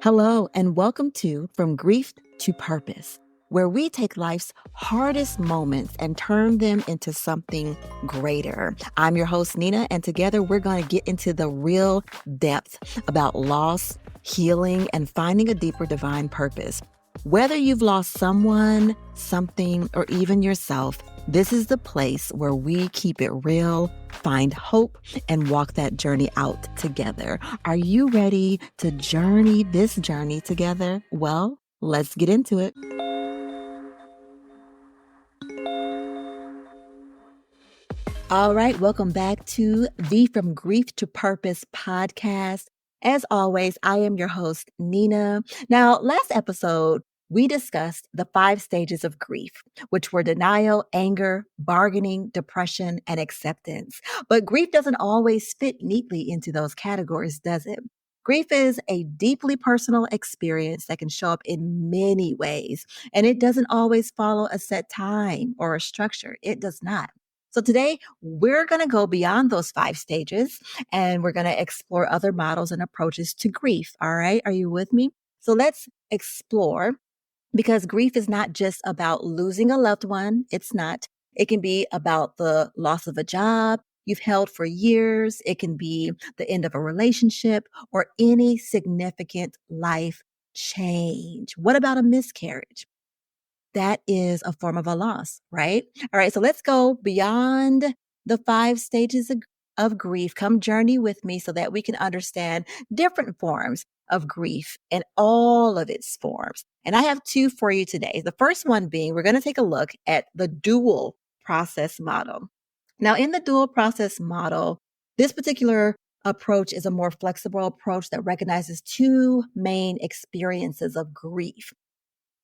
Hello, and welcome to From Grief to Purpose, where we take life's hardest moments and turn them into something greater. I'm your host, Nina, and together we're going to get into the real depth about loss, healing, and finding a deeper divine purpose. Whether you've lost someone, something, or even yourself, this is the place where we keep it real, find hope, and walk that journey out together. Are you ready to journey this journey together? Well, let's get into it. All right, welcome back to the From Grief to Purpose podcast. As always, I am your host, Nina. Now, last episode, we discussed the 5 stages of grief, which were denial, anger, bargaining, depression, and acceptance. But grief doesn't always fit neatly into those categories, does it? Grief is a deeply personal experience that can show up in many ways, and it doesn't always follow a set time or a structure. It does not. So today we're going to go beyond those 5 stages and we're going to explore other models and approaches to grief. All right. Are you with me? So let's explore, because grief is not just about losing a loved one. It's not. It can be about the loss of a job you've held for years. It can be the end of a relationship or any significant life change. What about a miscarriage? That is a form of a loss, right? All right, so let's go beyond the 5 stages of grief. Come journey with me so that we can understand different forms of grief and all of its forms. And I have 2 for you today. The first one being, we're going to take a look at the dual process model. Now, in the dual process model, this particular approach is a more flexible approach that recognizes 2 main experiences of grief.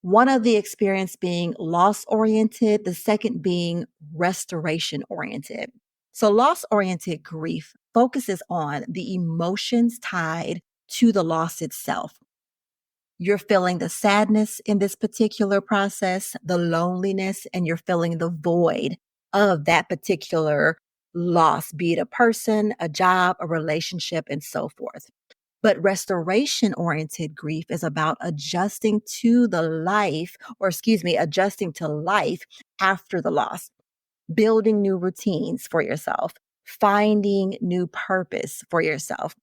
One of the experience being loss oriented, the second being restoration oriented. So loss oriented grief focuses on the emotions tied to the loss itself. You're feeling the sadness in this particular process, the loneliness, and you're feeling the void of that particular loss, be it a person, a job, a relationship, and so forth. But restoration oriented grief is about adjusting to adjusting to life after the loss, building new routines for yourself, finding new purpose for yourself.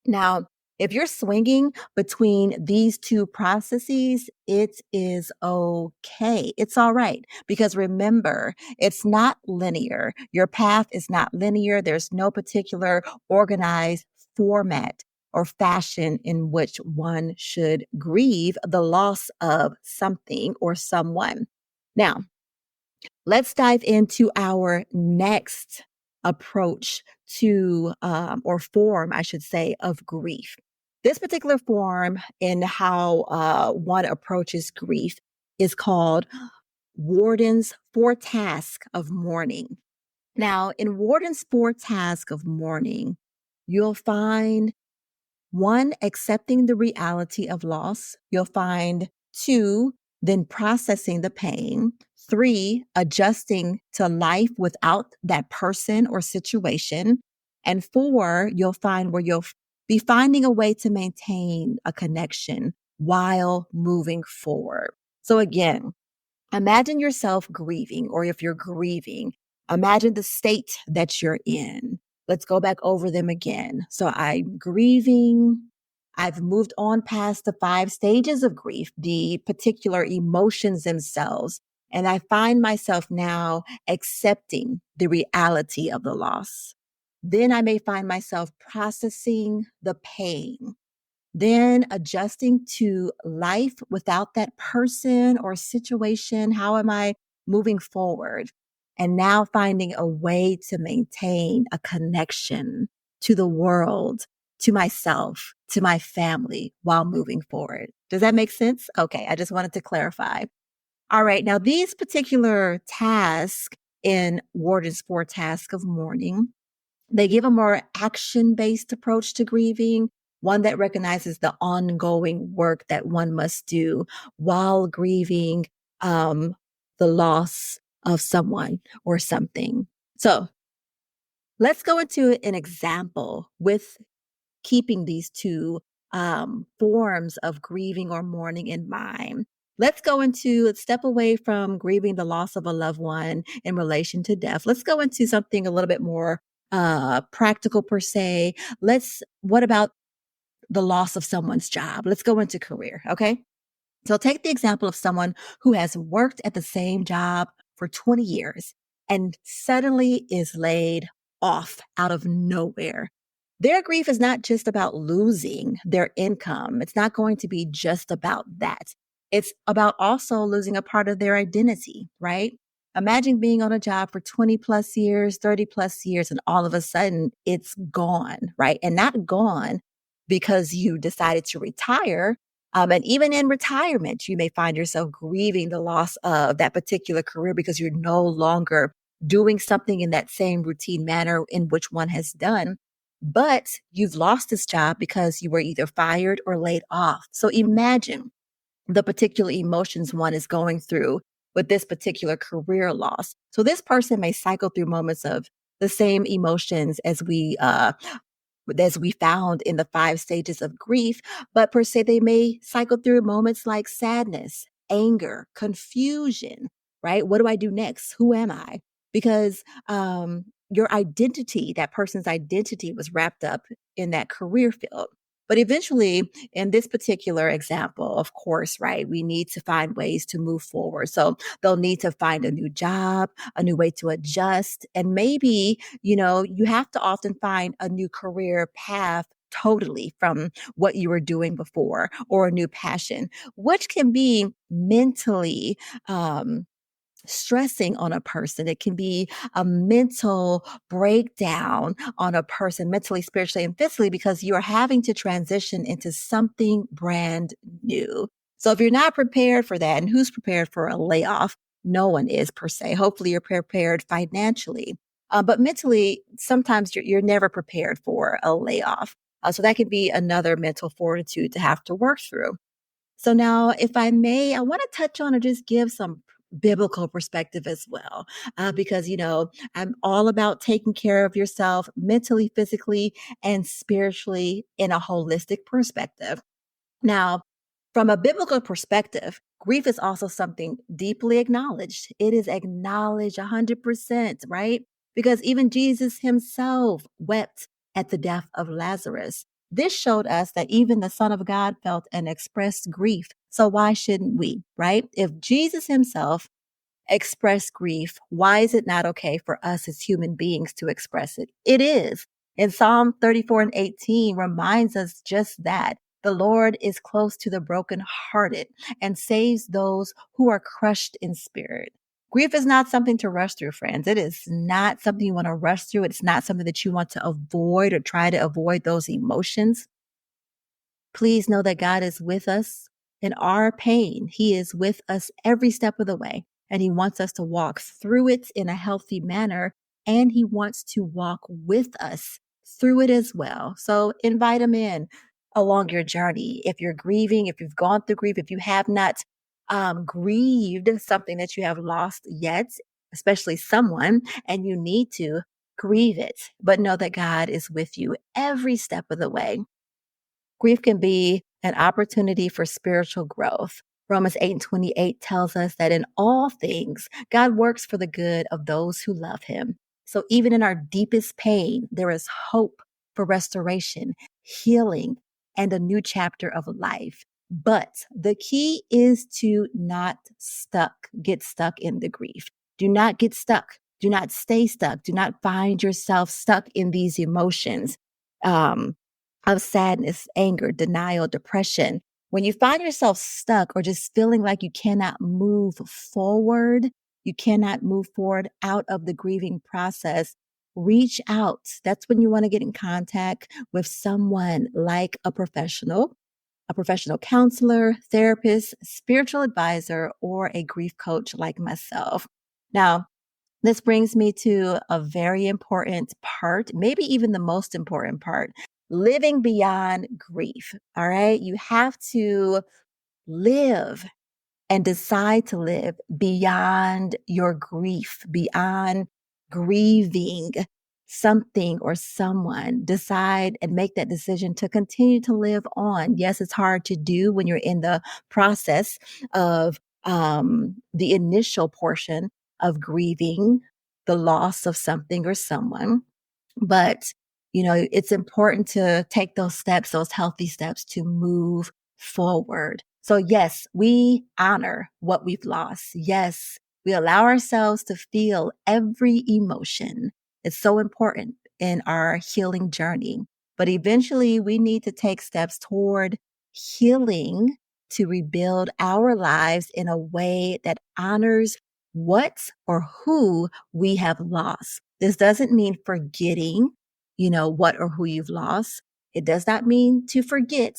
Now, if you're swinging between these 2 processes, it is okay. It's all right. Because remember, it's not linear. Your path is not linear. There's no particular organized format or fashion in which one should grieve the loss of something or someone. Now, let's dive into our next approach to, or form, I should say, of grief. This particular form in how one approaches grief is called Worden's 4 tasks of mourning. Now, in Worden's 4 tasks of mourning, you'll find 1, accepting the reality of loss. You'll find 2, then processing the pain. 3, adjusting to life without that person or situation. And 4, you'll find where you'll be finding a way to maintain a connection while moving forward. So again, imagine yourself grieving, or if you're grieving, imagine the state that you're in. Let's go back over them again. So I'm grieving. I've moved on past the 5 stages of grief, the particular emotions themselves. And I find myself now accepting the reality of the loss. Then I may find myself processing the pain, then adjusting to life without that person or situation. How am I moving forward? And now finding a way to maintain a connection to the world, to myself, to my family while moving forward. Does that make sense? Okay, I just wanted to clarify. All right, now these particular tasks in Worden's 4 tasks of mourning, they give a more action-based approach to grieving, one that recognizes the ongoing work that one must do while grieving the loss of someone or something. So let's go into an example with keeping these 2 forms of grieving or mourning in mind. Let's step away from grieving the loss of a loved one in relation to death. Let's go into something a little bit more practical per se. What about the loss of someone's job? Let's go into career. Okay. So take the example of someone who has worked at the same job for 20 years and suddenly is laid off out of nowhere. Their grief is not just about losing their income. It's not going to be just about that. It's about also losing a part of their identity, right? Imagine being on a job for 20 plus years, 30 plus years, and all of a sudden it's gone, right? And not gone because you decided to retire, and even in retirement, you may find yourself grieving the loss of that particular career because you're no longer doing something in that same routine manner in which one has done. But you've lost this job because you were either fired or laid off. So imagine the particular emotions one is going through with this particular career loss. So this person may cycle through moments of the same emotions as we found in the 5 stages of grief, but per se, they may cycle through moments like sadness, anger, confusion, right? What do I do next? Who am I? Because your identity, that person's identity was wrapped up in that career field. But eventually, in this particular example, of course, right, we need to find ways to move forward. So they'll need to find a new job, a new way to adjust, and maybe you have to often find a new career path totally from what you were doing before or a new passion, which can be mentally um, stressing on a person. It can be a mental breakdown on a person, mentally, spiritually, and physically, because you're having to transition into something brand new. So if you're not prepared for that, and who's prepared for a layoff? No one is per se. Hopefully, you're prepared financially. But mentally, sometimes you're never prepared for a layoff. So that can be another mental fortitude to have to work through. So now, if I may, I want to touch on or just give some biblical perspective as well, because I'm all about taking care of yourself mentally, physically, and spiritually in a holistic perspective. Now, from a biblical perspective, grief is also something deeply acknowledged. It is acknowledged 100%, right? Because even Jesus himself wept at the death of Lazarus. This showed us that even the Son of God felt and expressed grief. So why shouldn't we, right? If Jesus himself express grief, why is it not okay for us as human beings to express it? It is. And Psalm 34 and 18 reminds us just that. The Lord is close to the brokenhearted and saves those who are crushed in spirit. Grief is not something to rush through, friends. It is not something you want to rush through. It's not something that you want to avoid or try to avoid those emotions. Please know that God is with us in our pain. He is with us every step of the way, and He wants us to walk through it in a healthy manner, and He wants to walk with us through it as well. So invite Him in along your journey. If you're grieving, if you've gone through grief, if you have not grieved something that you have lost yet, especially someone, and you need to grieve it, but know that God is with you every step of the way. Grief can be an opportunity for spiritual growth. Romans 8 and 28 tells us that in all things, God works for the good of those who love him. So even in our deepest pain, there is hope for restoration, healing, and a new chapter of life. But the key is to not get stuck in the grief. Do not get stuck. Do not stay stuck. Do not find yourself stuck in these emotions. Um, of sadness, anger, denial, depression. When you find yourself stuck or just feeling like you cannot move forward out of the grieving process, reach out. That's when you want to get in contact with someone like a professional counselor, therapist, spiritual advisor, or a grief coach like myself. Now, this brings me to a very important part, maybe even the most important part, living beyond grief. All right. You have to live and decide to live beyond your grief, beyond grieving. something or someone, decide and make that decision to continue to live on. Yes, it's hard to do when you're in the process of the initial portion of grieving the loss of something or someone. But, it's important to take those steps, those healthy steps to move forward. So, yes, we honor what we've lost. Yes, we allow ourselves to feel every emotion. It's so important in our healing journey. But eventually, we need to take steps toward healing to rebuild our lives in a way that honors what or who we have lost. This doesn't mean forgetting, what or who you've lost. It does not mean to forget.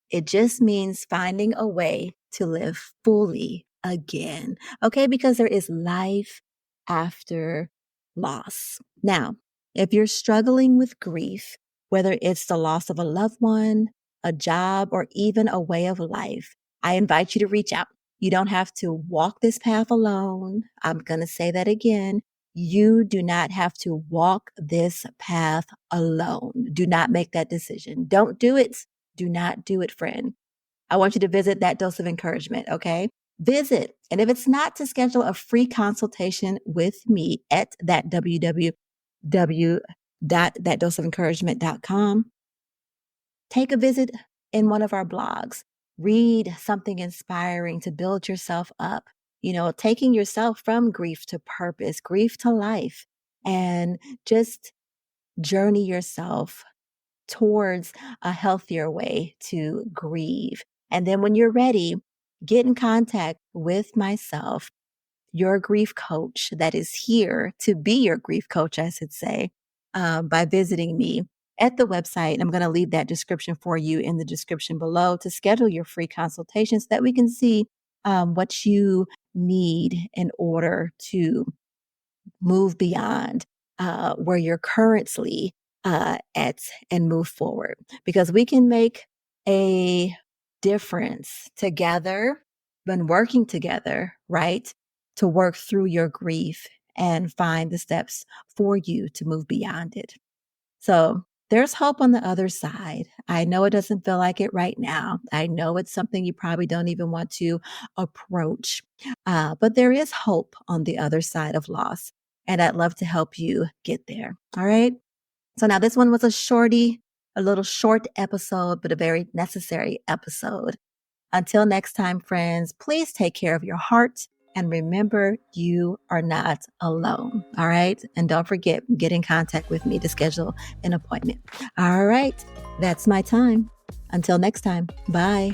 It just means finding a way to live fully again. Okay. Because there is life after loss. Now, if you're struggling with grief, whether it's the loss of a loved one, a job, or even a way of life, I invite you to reach out. You don't have to walk this path alone. I'm going to say that again. You do not have to walk this path alone. Do not make that decision. Don't do it. Do not do it, friend. I want you to visit That Dose of Encouragement, okay? Visit. And if it's not, to schedule a free consultation with me at that www.thatdoseofencouragement.com. Take a visit in one of our blogs. Read something inspiring to build yourself up, taking yourself from grief to purpose, grief to life, and just journey yourself towards a healthier way to grieve. And then when you're ready, get in contact with myself, your grief coach that is here to be your grief coach, I should say, by visiting me at the website. I'm going to leave that description for you in the description below to schedule your free consultation so that we can see what you need in order to move beyond where you're currently at and move forward, because we can make a difference together when working together, right? To work through your grief and find the steps for you to move beyond it. So there's hope on the other side. I know it doesn't feel like it right now. I know it's something you probably don't even want to approach, but there is hope on the other side of loss. And I'd love to help you get there. All right. So now this one was a little short episode, but a very necessary episode. Until next time, friends, please take care of your heart and remember you are not alone. All right. And don't forget, get in contact with me to schedule an appointment. All right. That's my time. Until next time. Bye.